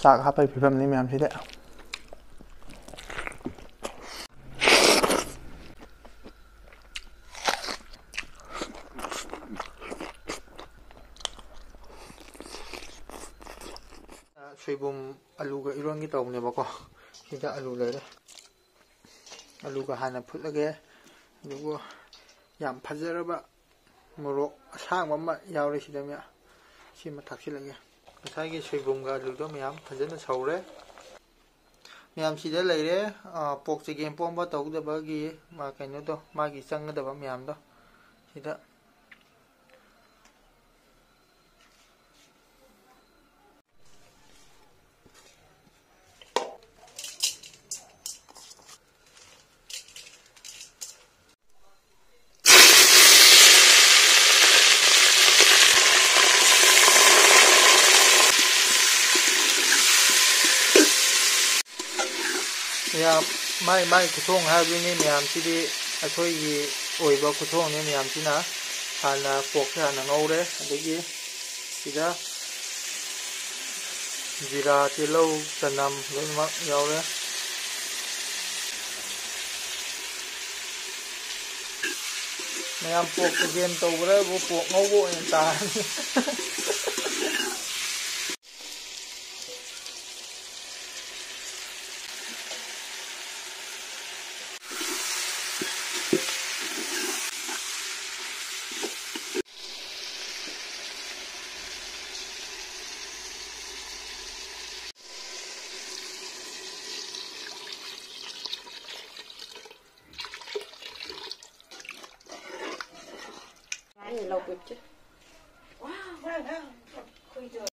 ꯆꯥꯛ ꯍꯥꯞꯄꯒꯤ ꯐꯤꯕꯝꯅꯤ ꯃꯌꯥꯝꯁꯤꯗ ꯁꯣꯏꯕꯨꯝ ꯑꯂꯨꯒ ꯏꯔꯣꯟꯒꯤ ꯇꯧꯕꯅꯦꯕꯀꯣ ꯁꯤꯗ ꯑꯂꯨ ꯂꯩꯔꯦ ꯑꯂꯨꯒ ꯍꯥꯟꯅ ꯐꯨꯠꯂꯒꯦ ꯑꯗꯨꯒ ꯌꯥꯝ ꯐꯖꯔꯕ ꯃꯣꯔꯣꯛ ꯑꯁꯥꯡꯕ ꯑꯃ ꯌꯥꯎꯔꯦ ꯁꯤꯗ ꯃꯌꯥꯝ ꯁꯤꯃ ꯊꯥꯛꯆꯤꯜꯂꯒꯦ ꯉꯁꯥꯏꯒꯤ ꯁꯣꯏꯕꯨꯝꯒ ꯑꯂꯨꯗꯣ ꯃꯌꯥꯝ ꯐꯖꯅ ꯁꯧꯔꯦ ꯃꯌꯥꯝ ꯁꯤꯗ ꯂꯩꯔꯦ ꯄꯣꯛ ꯆꯒꯦꯝ ꯄꯣꯝꯕ ꯇꯧꯒꯗꯕꯒꯤ ꯀꯩꯅꯣꯗꯣ ꯃꯥꯒꯤ ꯆꯪꯒꯗꯕ ꯃꯌꯥꯝꯗꯣ ꯁꯤꯗ ꯃꯌꯥꯝ ꯃꯥꯏ ꯈꯨꯊꯣꯡ ꯍꯥꯏꯕꯗꯨꯅꯤ ꯃꯌꯥꯝꯁꯤꯗꯤ ꯑꯩꯈꯣꯏꯒꯤ ꯑꯣꯏꯕ ꯈꯨꯊꯣꯡꯅꯤ ꯃꯌꯥꯝꯁꯤꯅ ꯍꯥꯟꯅ ꯄꯣꯛꯁꯦ ꯍꯥꯟꯅ ꯉꯧꯔꯦ ꯑꯗꯒꯤ ꯁꯤꯗ ꯖꯤꯔꯥ ꯇꯤꯜꯍꯧ ꯆꯅꯝ ꯂꯣꯏꯅꯃꯛ ꯌꯥꯎꯔꯦ ꯃꯌꯥꯝ ꯄꯣꯛ ꯆꯒꯦꯝ ꯇꯧꯕ꯭ꯔꯕꯨ ꯄꯣꯛ ꯉꯧꯕ ꯑꯣꯏꯅ ꯇꯥꯔꯅꯤ Lâu bịp chứ. Wow, khui rồi.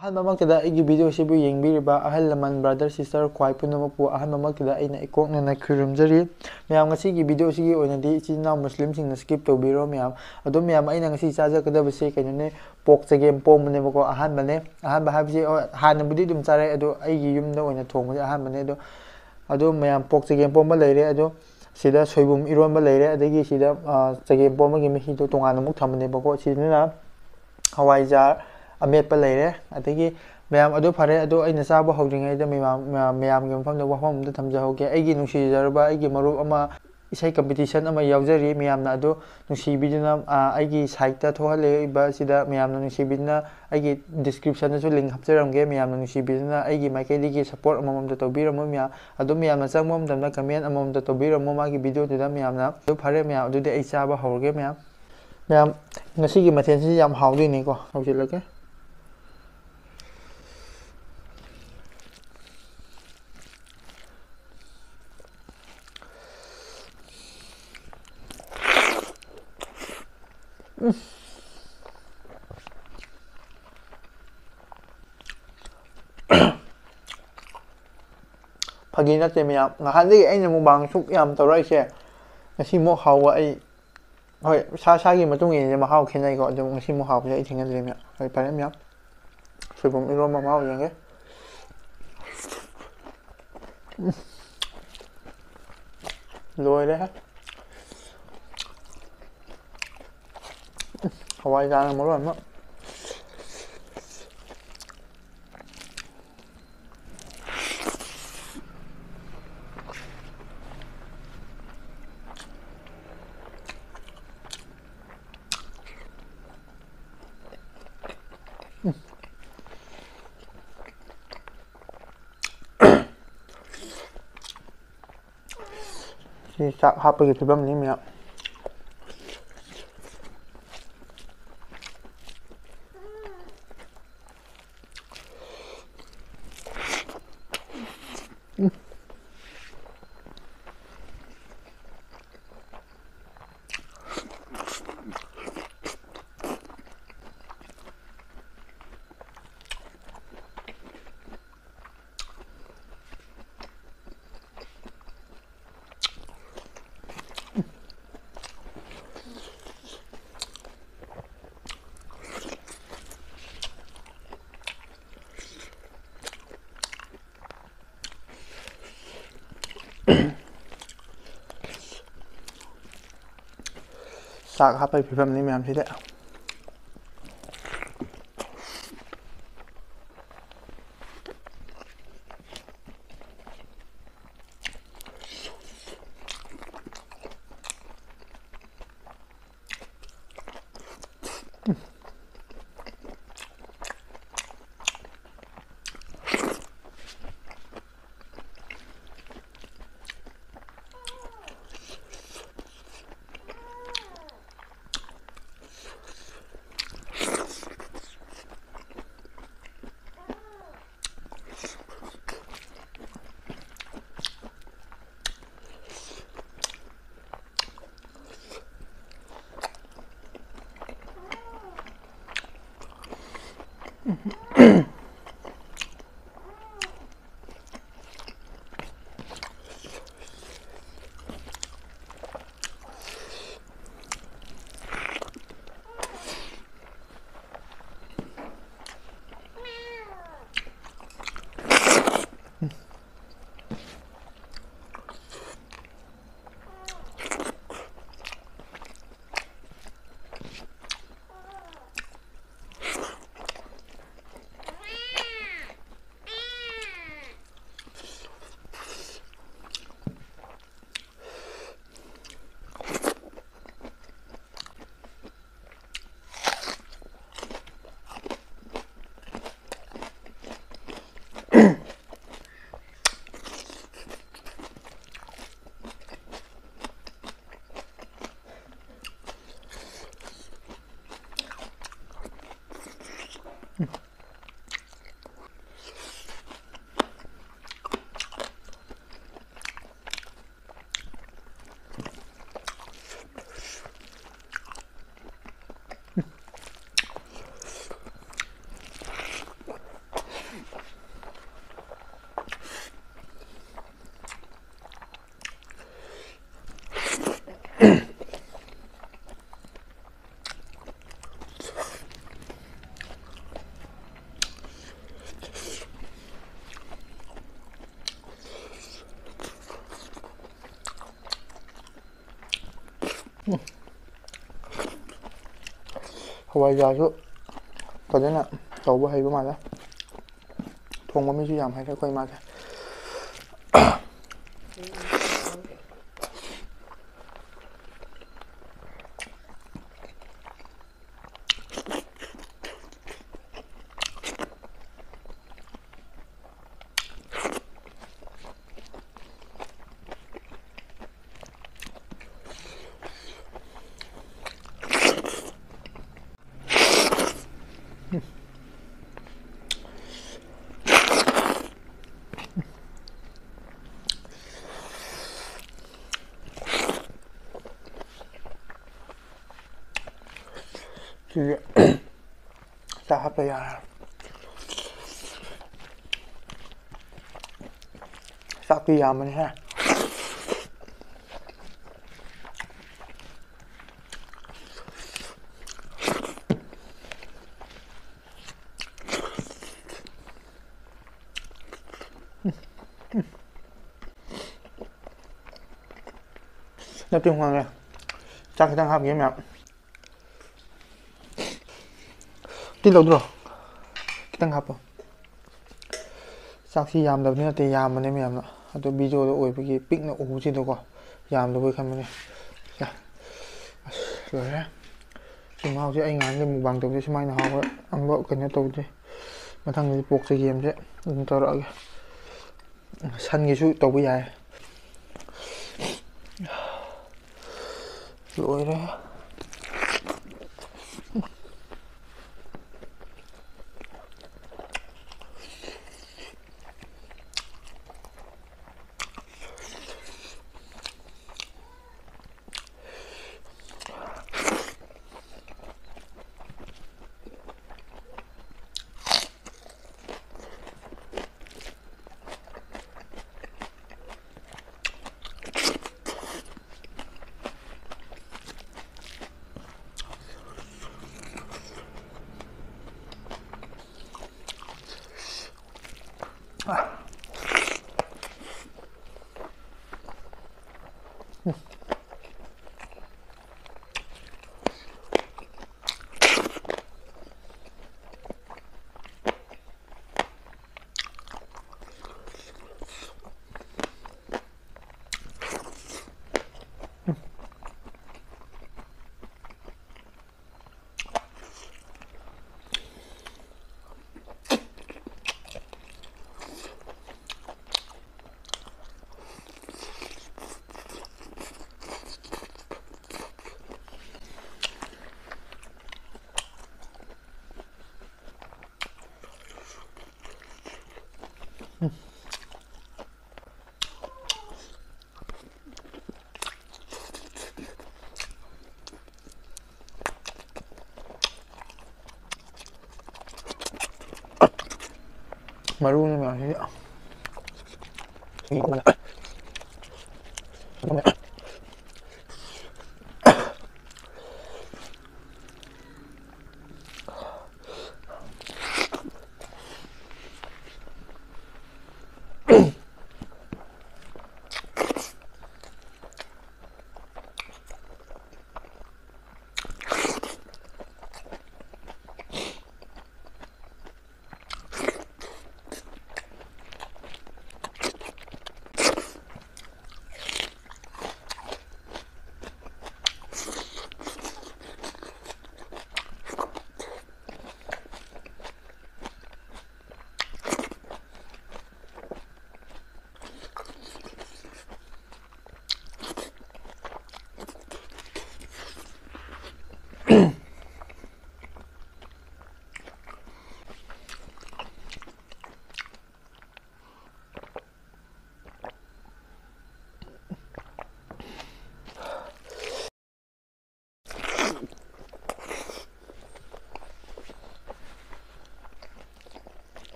ꯑꯍꯥꯟꯕꯃꯛꯇꯗ ꯑꯩꯒꯤ ꯚꯤꯗꯤꯑꯣꯁꯤꯕꯨ ꯌꯦꯡꯕꯤꯔꯤꯕ ꯑꯍꯜ ꯂꯃꯟ ꯕ꯭ꯔꯗꯔ ꯁꯤꯁꯇꯔ ꯈ꯭ꯋꯥꯏ ꯄꯨꯝꯅꯃꯛꯄꯨ ꯑꯍꯥꯟꯕꯃꯛꯇꯗ ꯑꯩꯅ ꯏꯀꯣꯛꯅꯅ ꯈꯨꯔꯨꯝꯖꯔꯤ ꯃꯌꯥꯝ ꯉꯁꯤꯒꯤ ꯚꯤꯗꯤꯑꯣꯁꯤꯒꯤ ꯑꯣꯏꯅꯗꯤ ꯏꯆꯤꯜ ꯏꯅꯥꯎ ꯃꯨꯁꯂꯤꯝꯁꯤꯡꯅ ꯁ꯭ꯀꯤꯞ ꯇꯧꯕꯤꯔꯣ ꯃꯌꯥꯝ ꯑꯗꯨꯝ ꯃꯌꯥꯝ ꯑꯩꯅ ꯉꯁꯤ ꯆꯥꯖꯒꯗꯕꯁꯤ ꯀꯩꯅꯣꯅꯦ ꯄꯣꯛ ꯆꯒꯦꯝ ꯄꯣꯝꯕꯅꯦꯕꯀꯣ ꯑꯍꯥꯟꯕ ꯍꯥꯏꯕꯁꯤ ꯍꯥꯟꯅꯕꯨꯗꯤ ꯑꯗꯨꯝ ꯆꯥꯔꯦ ꯑꯗꯣ ꯑꯩꯒꯤ ꯌꯨꯝꯗ ꯑꯣꯏꯅ ꯊꯣꯡꯕꯁꯦ ꯑꯍꯥꯟꯕꯅꯦ ꯑꯗꯣ ꯃꯌꯥꯝ ꯄꯣꯛ ꯆꯒꯦꯝ ꯄꯣꯝꯕ ꯂꯩꯔꯦ ꯑꯗꯣ ꯁꯤꯗ ꯁꯣꯏꯕꯨꯝ ꯏꯔꯣꯟꯕ ꯂꯩꯔꯦ ꯑꯗꯒꯤ ꯁꯤꯗ ꯆꯒꯦꯝ ꯄꯣꯝꯕꯒꯤ ꯃꯍꯤꯗꯣ ꯇꯣꯉꯥꯟꯅ ꯑꯃꯨꯛ ꯊꯝꯕꯅꯦꯕꯀꯣ ꯁꯤꯗꯅ ꯍꯋꯥꯏꯖꯥꯔ ꯑꯃꯦꯠꯄ ꯂꯩꯔꯦ ꯑꯗꯒꯤ ꯃꯌꯥꯝ ꯑꯗꯨ ꯐꯔꯦ ꯑꯗꯣ ꯑꯩꯅ ꯆꯥꯕ ꯍꯧꯗ꯭ꯔꯤꯉꯩꯗ ꯃꯌꯥꯝꯒꯤ ꯃꯐꯝꯗ ꯋꯥꯐꯝ ꯑꯃꯗ ꯊꯝꯖꯍꯧꯒꯦ ꯑꯩꯒꯤ ꯅꯨꯡꯁꯤꯖꯔꯕ ꯑꯩꯒꯤ ꯃꯔꯨꯞ ꯑꯃ ꯏꯁꯩ ꯀꯝꯄꯤꯇꯤꯁꯟ ꯑꯃ ꯌꯥꯎꯖꯔꯤ ꯃꯌꯥꯝꯅ ꯑꯗꯨ ꯅꯨꯡꯁꯤꯕꯤꯗꯨꯅ ꯑꯩꯒꯤ ꯁꯥꯏꯠꯇ ꯊꯣꯛꯍꯜꯂꯤꯕ ꯁꯤꯗ ꯃꯌꯥꯝꯅ ꯅꯨꯡꯁꯤꯕꯤꯗꯨꯅ ꯑꯩꯒꯤ ꯗꯤꯁꯀ꯭ꯔꯤꯞꯁꯟꯗꯁꯨ ꯂꯤꯡ ꯍꯥꯞꯆꯔꯝꯒꯦ ꯃꯌꯥꯝꯅ ꯅꯨꯡꯁꯤꯕꯤꯗꯨꯅ ꯑꯩꯒꯤ ꯃꯥꯏꯀꯩꯗꯒꯤ ꯁꯞꯄꯣꯔꯠ ꯑꯃꯃꯝꯇ ꯇꯧꯕꯤꯔꯝꯃꯣ ꯃꯌꯥꯝ ꯑꯗꯨꯝ ꯃꯌꯥꯝꯅ ꯆꯪꯕ ꯃꯇꯝꯗ ꯀꯃꯦꯟ ꯑꯃꯃꯝꯇ ꯇꯧꯕꯤꯔꯝꯃꯣ ꯃꯥꯒꯤ ꯚꯤꯗꯤꯑꯣꯗꯨꯗ ꯃꯌꯥꯝꯅ ꯑꯗꯨ ꯐꯔꯦ ꯃꯌꯥꯝ ꯑꯗꯨꯗꯤ ꯑꯩ ꯆꯥꯕ ꯍꯧꯔꯒꯦ ꯃꯌꯥꯝ ꯉꯁꯤꯒꯤ ꯃꯊꯦꯜꯁꯤ ꯌꯥꯝ ꯍꯥꯎꯗꯣꯏꯅꯤꯀꯣ ꯍꯧꯖꯤꯜꯂꯒꯦ ꯐꯥꯒꯤ ꯅꯠꯇꯦ ꯃꯌꯥꯝ ꯅꯍꯥꯟꯗꯒꯤ ꯑꯩꯅ ꯃꯨꯛꯕꯥꯡ ꯁꯨꯛ ꯌꯥꯝ ꯇꯧꯔꯛꯏꯁꯦ ꯉꯁꯤꯃꯨꯛ ꯍꯥꯎꯕ ꯑꯩ ꯍꯣꯏ ꯁꯥꯒꯤ ꯃꯇꯨꯡ ꯏꯟꯅ ꯃꯍꯥꯎ ꯈꯦꯠꯅꯩꯀꯣ ꯑꯗꯨ ꯉꯁꯤꯃꯨꯛ ꯍꯥꯎꯕꯁꯦ ꯑꯩ ꯊꯦꯡꯅꯗ꯭ꯔꯤ ꯃꯌꯥꯝ ꯍꯣꯏ ꯐꯔꯦ ꯃꯌꯥꯝ ꯁꯣꯏꯕꯨꯝ ꯏꯔꯣꯟꯕ ꯃꯍꯥꯎ ꯌꯦꯡꯒꯦ ꯂꯣꯏꯔꯦꯍꯦ ꯍꯋꯥꯏꯖꯥꯔꯅ ꯃꯔꯣꯟ ꯑꯃ ꯁꯤ ꯆꯥꯛ ꯍꯥꯞꯄꯒꯤ ꯐꯤꯕꯝꯅꯤ ꯃꯌꯥꯝ ꯆꯥꯛ ꯍꯥꯞꯄꯒꯤ ꯐꯤꯕꯝꯅꯤ ꯃꯌꯥꯝꯁꯤꯗ ꯍꯋꯥꯏꯖꯥꯔꯁꯨ ꯐꯖꯅ ꯇꯧꯕ ꯍꯩꯕ ꯃꯥꯜꯂꯦ ꯊꯣꯡꯕ ꯃꯤꯁꯨ ꯌꯥꯝ ꯍꯩꯔꯦ ꯑꯩꯈꯣꯏ ꯏꯃꯥꯁꯦ ꯁꯤꯁꯦ ꯆꯥꯛ ꯍꯥꯞꯄ ꯌꯥꯔꯦ ꯆꯥꯛꯇꯤ ꯌꯥꯝꯕꯅꯤꯍꯦ ꯅꯠꯇꯦ ꯍꯣꯡꯉꯦ ꯆꯥꯛ ꯈꯤꯇꯪ ꯍꯥꯞꯈꯤꯒꯦ ꯃꯌꯥꯝ ꯇꯤꯜꯂꯧꯗ꯭ꯔꯣ ꯈꯤꯇꯪ ꯍꯥꯞꯄꯣ ꯆꯥꯛꯁꯤ ꯌꯥꯝꯗꯕꯗꯤ ꯅꯠꯇꯦ ꯌꯥꯝꯕꯅꯦ ꯃꯌꯥꯝꯅ ꯑꯗꯣ ꯚꯤꯗꯤꯑꯣꯗ ꯑꯣꯏꯕꯒꯤ ꯄꯤꯛꯅ ꯎꯕꯁꯤꯗꯀꯣ ꯌꯥꯝꯗꯕꯣꯏ ꯈꯟꯕꯅꯦ ꯑꯁ ꯂꯣꯏꯔꯦ ꯁꯤ ꯃꯍꯥꯎꯁꯦ ꯑꯩ ꯉꯥꯟꯗ ꯃꯨꯛꯕꯥꯡ ꯇꯧꯕꯁꯦ ꯁꯨꯃꯥꯏꯅ ꯍꯥꯎꯕ ꯑꯃꯨꯛ ꯀꯩꯅꯣ ꯇꯧꯗ꯭ꯔꯤ ꯃꯊꯪꯗꯗꯤ ꯄꯣꯛ ꯆꯒꯦꯝꯁꯦ ꯑꯗꯨꯝ ꯇꯧꯔꯛꯑꯒꯦ ꯁꯟꯒꯤꯁꯨ ꯇꯧꯕ ꯌꯥꯏ ꯂꯣꯏꯔꯦ ꯃꯔꯨꯅ ꯃꯌꯥꯝꯁꯤ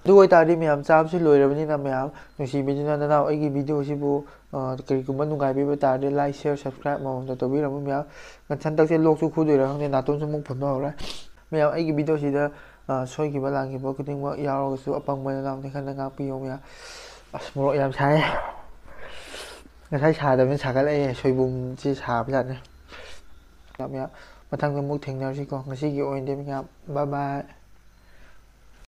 ꯑꯗꯨ ꯑꯣꯏꯇꯥꯔꯗꯤ ꯃꯌꯥꯝ ꯆꯥꯕꯁꯨ ꯂꯣꯏꯔꯕꯅꯤꯅ ꯃꯌꯥꯝ ꯅꯨꯡꯁꯤꯕꯤꯗꯨꯅ ꯅꯅꯥꯎ ꯑꯩꯒꯤ ꯚꯤꯗꯤꯑꯣꯁꯤꯕꯨ ꯀꯔꯤꯒꯨꯝꯕ ꯅꯨꯡꯉꯥꯏꯕꯤꯕ ꯇꯥꯔꯗꯤ ꯂꯥꯏꯛ ꯁꯤꯌꯔ ꯁꯕꯁꯀ꯭ꯔꯥꯏꯕ ꯑꯃꯃꯝꯇ ꯇꯧꯕꯤꯔꯝꯃꯨ ꯃꯌꯥꯝ ꯍꯟꯗꯛꯁꯦ ꯂꯣꯛꯁꯨ ꯈꯨꯗꯣꯏꯔꯥ ꯈꯪꯗꯦ ꯅꯥꯇꯣꯟꯁꯨ ꯑꯃꯨꯛ ꯐꯨꯟꯕ ꯍꯧꯔꯦ ꯃꯌꯥꯝ ꯑꯩꯒꯤ ꯚꯤꯗꯤꯑꯣꯁꯤꯗ ꯁꯣꯏꯈꯤꯕ ꯂꯥꯟꯈꯤꯕ ꯈꯨꯗꯤꯡꯃꯛ ꯌꯥꯎꯔꯒꯁꯨ ꯑꯄꯪꯕ ꯅꯅꯥꯎꯅꯤ ꯈꯟꯅ ꯉꯥꯛꯄꯤꯌꯨ ꯃꯌꯥꯝ ꯑꯁ ꯃꯣꯔꯣꯛ ꯌꯥꯝ ꯁꯥꯏ ꯉꯁꯥꯏ ꯁꯥꯗꯕꯅꯤ ꯁꯥꯒꯠꯂꯛꯑꯦ ꯁꯣꯏꯕꯨꯝꯁꯤ ꯁꯥꯕꯖꯥꯠꯅꯤ ꯃꯌꯥꯝ ꯃꯊꯪꯗ ꯑꯃꯨꯛ ꯊꯦꯡꯅꯔꯁꯤꯀꯣ ꯉꯁꯤꯒꯤ ꯑꯣꯏꯅꯗꯤ ꯃꯌꯥꯝ ꯕꯥꯏ ꯕꯥꯏ